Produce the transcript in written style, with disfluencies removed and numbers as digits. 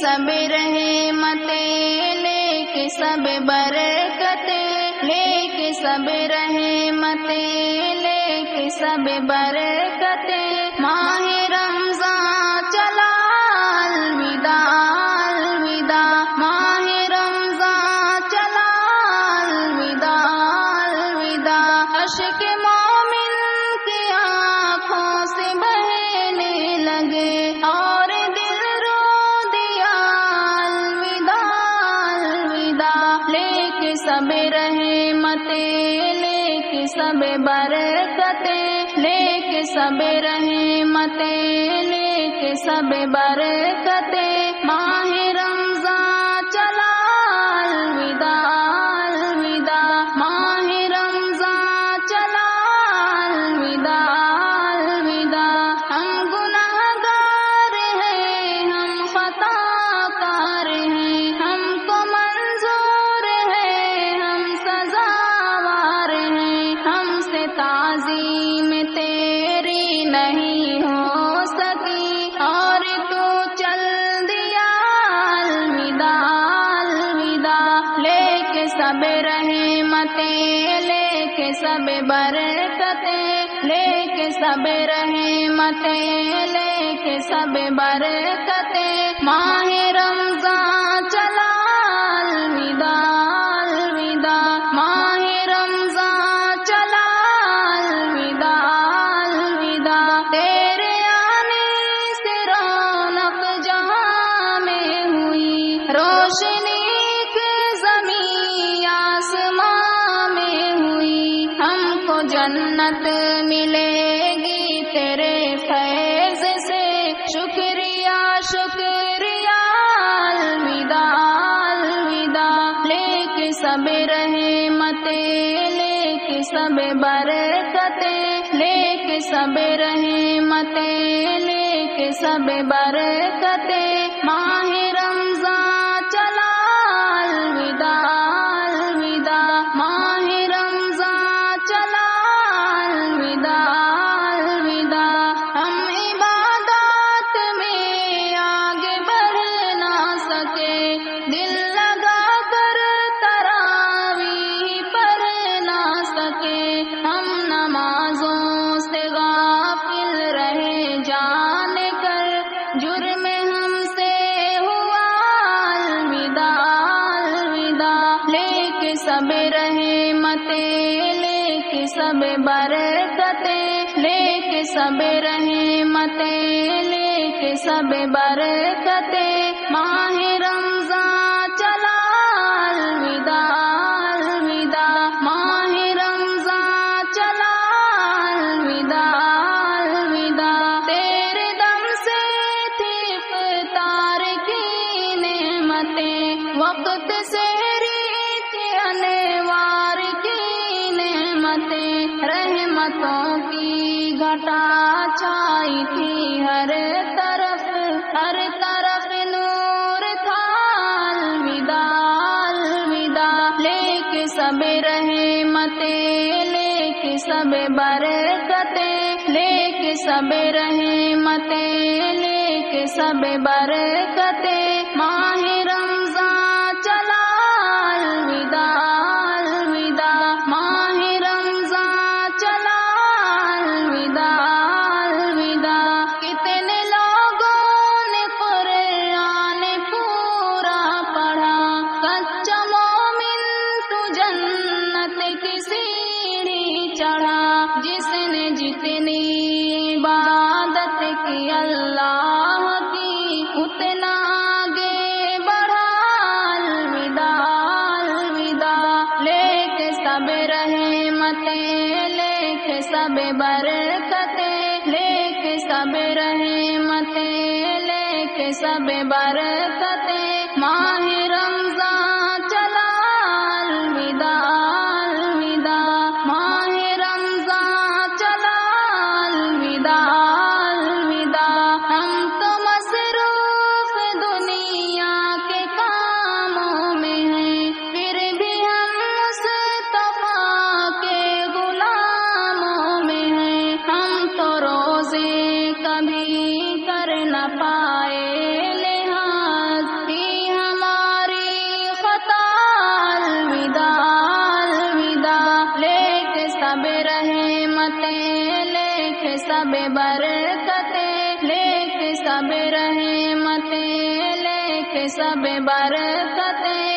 سب رحمتیں، لے کے سب برکتیں، لے کے سب رحمتیں، لے کے سب برکتیں، ماہ رمضان چلا الوداع الوداع، ماہ رمضان چلا الوداع الوداع، اشک مومن کی آنکھوں سے بہنے لگے اور دل رو دیا الوداع الوداع، لے کے سب رحمتیں، لے کے سب برکتیں، لے کے سب رحمتیں، لے کے سب برکتیں، ماہ رمضان چلا الوداع الوداع، ماہ رمضان چلا الوداع الوداع، ہم گنہگار ہیں، ہم خطا کار ہیں، ہم کو منظور ہے، ہم سزاوار ہیں، ہم سے تعظیم تیری نہیں ہو سکی اور تو چل دیا الوداع الوداع، لے کے سب رحمتیں، لے کے سب برکتیں، لے کے سب رحمتیں، لے کے سب برکتیں، ماہ رمضان چلا الوداع الوداع، ماہ رمضان چلا الوداع الوداع، تیرے آنے سے رونق جہاں میں ہوئی، روشنی کی زمین آسمان میں ہوئی، ہم کو جنت ملے گی تیرے فیض سے، شکریہ شکریہ الوداع الوداع، لے کے سب رحمتیں، لے کے سب برکتیں، لے کے سب رحمتیں، لے کے سب برکتیں، ماہ رمضان چلا الوداع الوداع، ماہ رمضان چلا الوداع الوداع، ہم عبادات میں آگے بڑھ نہ سکے، دل لگا کر تراویح پڑھ نہ سکے، ہم نمازوں سے غافل رہے جان کر، جرم ہم سے ہوا الوداع الوداع، لے کے سب رحمتیں، لے کے سب برکتیں، لے کے سب رحمتیں، لے کے سب برکتیں، ماہ رمضان چلا الوداع الوداع، ماہ رمضان چلا الوداع الوداع، تیرے دم سے تھی افطار کی نعمتیں، وقت سحری تھی انوار کی نعمتیں، رحمتوں کی گھٹا چھائی تھی ہر طرف نور تھا الوداع الوداع، لے کے سب رحمتیں، لے کے سب برکتیں، لے کے سب رحمتیں، لے کے سب برکتیں، ماہ رمضان چلا الوداع الوداع، ماہ رمضان چلا الوداع الوداع، کتنے لوگوں نے قرآن پورا پڑھا، کچا مومن تو جنت کی سیڑھی چڑھا، جس نے جتنی عبادت کی اللہ کی، اتنا آگے بڑھا الوداع الوداع، لے کے سب رحمتیں، لے کے سب برکتیں، لے کے سب رحمتیں، لے کے سب برکتیں، ماہ رمضان چلا الوداع الوداع، ماہ رمضان چلا الوداع الوداع، ہم تو مصروف دنیا کے کاموں میں ہیں، پھر بھی ہم مصطفیٰ کے غلاموں میں ہیں، ہم تو روزے کبھی کر نہ پائے لحاظ، سب رحمتیں، لے کے سب برکتیں، لے کے سب رحمتیں، لے کے سب برکتیں،